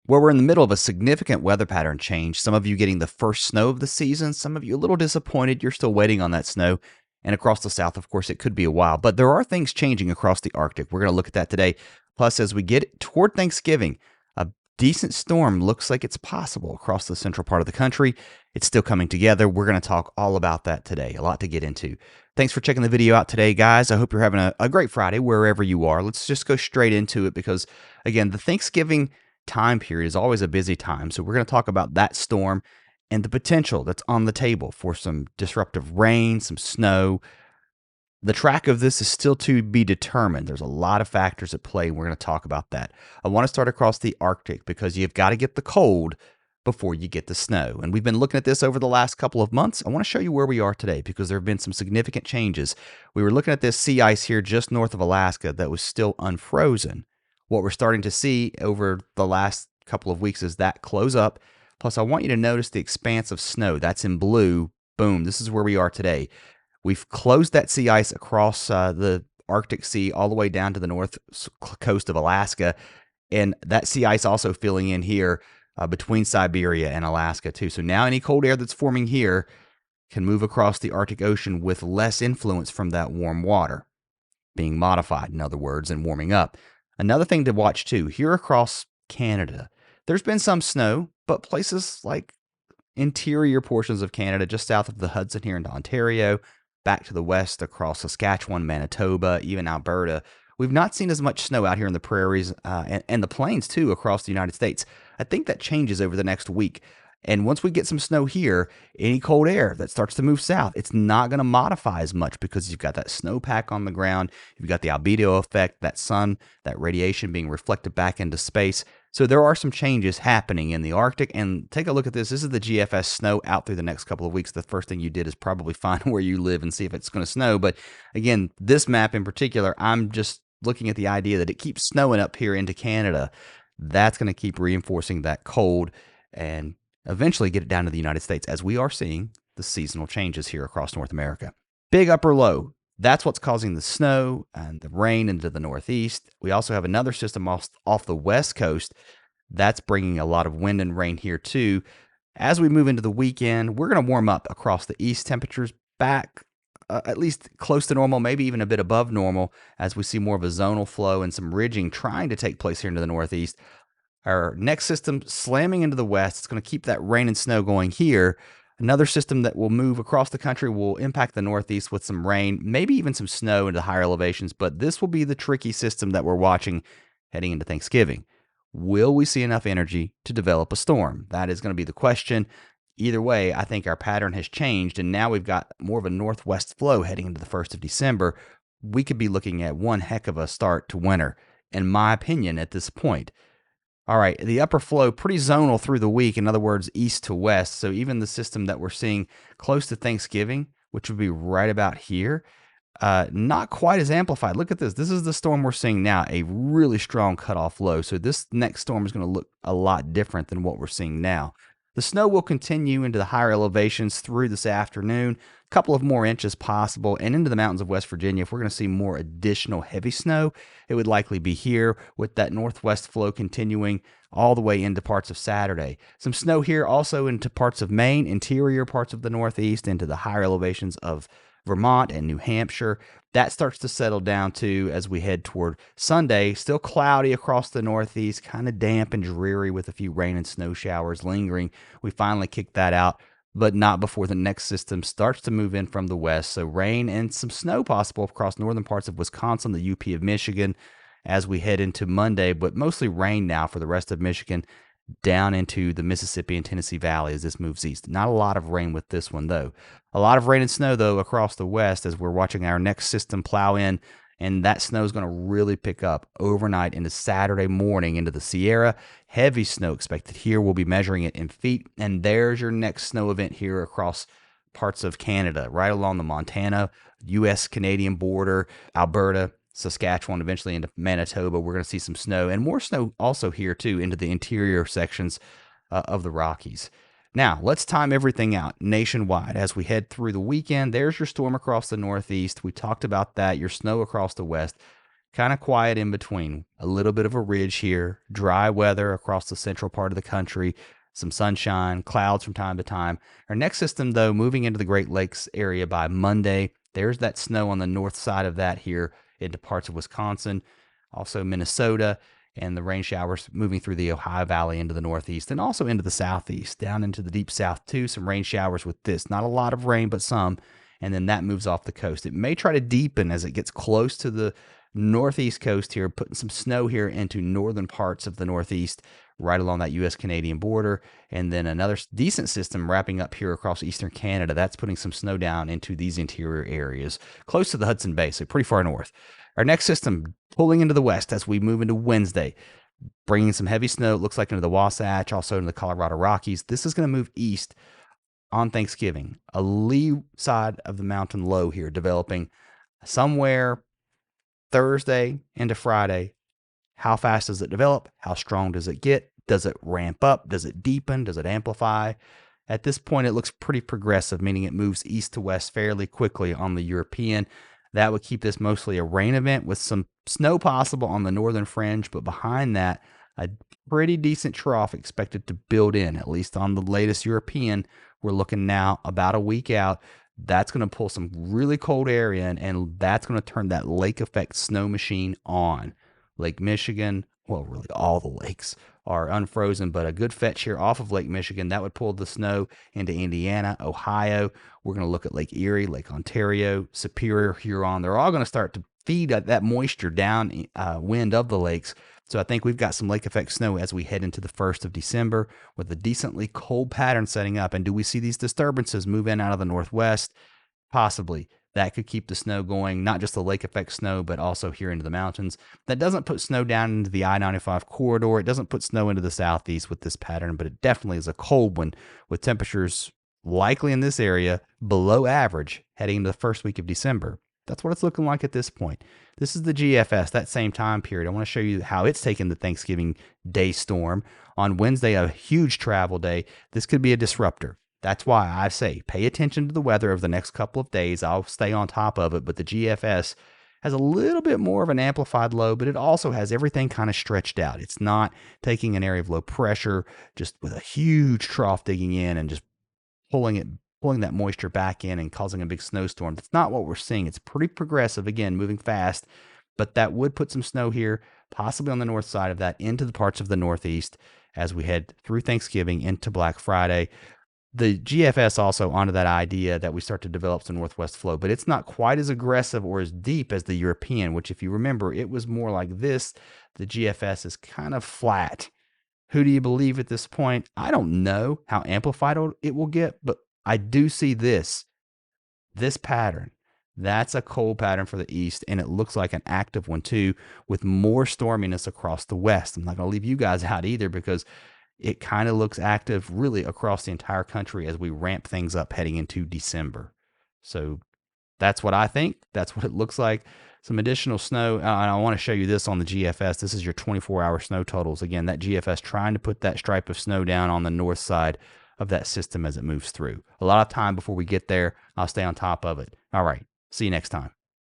where we're in the middle of a significant weather pattern change. Some of you getting the first snow of the season, some of you a little disappointed. You're still waiting on that snow. And across the south, of course, it could be a while, but there are things changing across the Arctic. We're going to look at that today. Plus, as we get toward Thanksgiving, a decent storm looks like it's possible across the central part of the country. It's still coming together. We're going to talk all about that today. A lot to get into. Thanks for checking the video out today, guys. I hope you're having a great Friday wherever you are. Let's just go straight into it because, again, the Thanksgiving time period is always a busy time. So we're going to talk about that storm and the potential that's on the table for some disruptive rain, some snow. The track of this is still to be determined. There's a lot of factors at play, and we're going to talk about that. I want to start across the Arctic because you've got to get the cold before you get the snow. And we've been looking at this over the last couple of months. I want to show you where we are today because there have been some significant changes. We were looking at this sea ice here just north of Alaska that was still unfrozen. What we're starting to see over the last couple of weeks is that close up. Plus, I want you to notice the expanse of snow. That's in blue. Boom. This is where we are today. We've closed that sea ice across the Arctic Sea all the way down to the north coast of Alaska. And that sea ice also filling in here between Siberia and Alaska, too. So now any cold air that's forming here can move across the Arctic Ocean with less influence from that warm water, being modified, in other words, and warming up. Another thing to watch, too, here across Canada, there's been some snow, but places like interior portions of Canada, just south of the Hudson here into Ontario, back to the west across Saskatchewan, Manitoba, even Alberta, we've not seen as much snow out here in the prairies and the plains, too, across the United States. I think that changes over the next week. And once we get some snow here, any cold air that starts to move south, it's not going to modify as much because you've got that snowpack on the ground. You've got the albedo effect, that sun, that radiation being reflected back into space. So there are some changes happening in the Arctic. And take a look at this. This is the GFS snow out through the next couple of weeks. The first thing you did is probably find where you live and see if it's going to snow. But again, this map in particular, I'm just looking at the idea that it keeps snowing up here into Canada. That's going to keep reinforcing that cold and eventually get it down to the United States as we are seeing the seasonal changes here across North America. Big upper low. That's what's causing the snow and the rain into the northeast. We also have another system off the west coast that's bringing a lot of wind and rain here too. As we move into the weekend, we're going to warm up across the east. Temperatures back at least close to normal, maybe even a bit above normal as we see more of a zonal flow and some ridging trying to take place here into the northeast. Our next system slamming into the west. It's going to keep that rain and snow going here. Another system that will move across the country will impact the northeast with some rain, maybe even some snow into higher elevations, but this will be the tricky system that we're watching heading into Thanksgiving. Will we see enough energy to develop a storm? That is going to be the question. Either way, I think our pattern has changed, and now we've got more of a northwest flow heading into the 1st of December. We could be looking at one heck of a start to winter, in my opinion, at this point. All right, the upper flow, pretty zonal through the week. In other words, east to west. So even the system that we're seeing close to Thanksgiving, which would be right about here, not quite as amplified. Look at this. This is the storm we're seeing now, a really strong cutoff low. So this next storm is going to look a lot different than what we're seeing now. The snow will continue into the higher elevations through this afternoon, a couple of more inches possible, and into the mountains of West Virginia. If we're going to see more additional heavy snow, it would likely be here with that northwest flow continuing all the way into parts of Saturday. Some snow here also into parts of Maine, interior parts of the Northeast, into the higher elevations of Vermont and New Hampshire. That starts to settle down too as we head toward Sunday. Still cloudy across the Northeast, kind of damp and dreary with a few rain and snow showers lingering. We finally kick that out, but not before the next system starts to move in from the west. So rain and some snow possible across northern parts of Wisconsin, the UP of Michigan as we head into Monday, but mostly rain now for the rest of Michigan down into the Mississippi and Tennessee Valley as this moves east. Not a lot of rain with this one, though. A lot of rain and snow, though, across the west as we're watching our next system plow in, and that snow is going to really pick up overnight into Saturday morning into the Sierra. Heavy snow expected here. We'll be measuring it in feet, and there's your next snow event here across parts of Canada, right along the Montana, U.S.-Canadian border, Alberta, Saskatchewan, eventually into Manitoba. We're going to see some snow and more snow also here too into the interior sections of the Rockies. Now, let's time everything out nationwide as we head through the weekend. There's your storm across the Northeast. We talked about that, your snow across the West. kind of quiet in between. A little bit of a ridge here, dry weather across the central part of the country, some sunshine, clouds from time to time. Our next system, though, moving into the Great Lakes area by Monday. There's that snow on the north side of that here into parts of Wisconsin, also Minnesota, and the rain showers moving through the Ohio Valley into the northeast and also into the southeast, down into the deep south too. Some rain showers with this. Not a lot of rain, but some. And then that moves off the coast. It may try to deepen as it gets close to the northeast coast here, putting some snow here into northern parts of the northeast, right along that U.S.-Canadian border. And then another decent system wrapping up here across eastern Canada. That's putting some snow down into these interior areas, close to the Hudson Bay, so pretty far north. Our next system pulling into the west as we move into Wednesday, bringing some heavy snow, it looks like into the Wasatch, also into the Colorado Rockies. This is going to move east on Thanksgiving. A lee side of the mountain low here developing somewhere Thursday into Friday. How fast does it develop? How strong does it get? Does it ramp up? Does it deepen? Does it amplify? At this point, it looks pretty progressive, meaning it moves east to west fairly quickly on the European. That would keep this mostly a rain event with some snow possible on the northern fringe, but behind that, a pretty decent trough expected to build in, at least on the latest European. We're looking now about a week out. That's going to pull some really cold air in, and that's going to turn that lake effect snow machine on. Lake Michigan, well, really all the lakes are unfrozen, but a good fetch here off of Lake Michigan, that would pull the snow into Indiana, Ohio. We're going to look at Lake Erie, Lake Ontario, Superior, Huron. They're all going to start to feed that moisture down wind of the lakes. So I think we've got some lake effect snow as we head into the 1st of December with a decently cold pattern setting up. And do we see these disturbances move in out of the northwest? Possibly. That could keep the snow going, not just the lake effect snow, but also here into the mountains. That doesn't put snow down into the I-95 corridor. It doesn't put snow into the southeast with this pattern, but it definitely is a cold one with temperatures likely in this area below average heading into the first week of December. That's what it's looking like at this point. This is the GFS, that same time period. I want to show you how it's taken the Thanksgiving Day storm. On Wednesday, a huge travel day. This could be a disruptor. That's why I say pay attention to the weather over the next couple of days. I'll stay on top of it, but the GFS has a little bit more of an amplified low, but it also has everything kind of stretched out. It's not taking an area of low pressure just with a huge trough digging in and just pulling that moisture back in and causing a big snowstorm. That's not what we're seeing. It's pretty progressive, again, moving fast, but that would put some snow here, possibly on the north side of that, into the parts of the northeast as we head through Thanksgiving into Black Friday. The GFS also onto that idea that we start to develop some northwest flow, but it's not quite as aggressive or as deep as the European, which if you remember, it was more like this. The GFS is kind of flat. Who do you believe at this point? I don't know how amplified it will get, but I do see this pattern. That's a cold pattern for the east, and it looks like an active one too, with more storminess across the west. I'm not going to leave you guys out either because it kind of looks active really across the entire country as we ramp things up heading into December. So that's what I think. That's what it looks like. Some additional snow. And I want to show you this on the GFS. This is your 24-hour snow totals. Again, that GFS trying to put that stripe of snow down on the north side of that system as it moves through. A lot of time before we get there, I'll stay on top of it. All right. See you next time.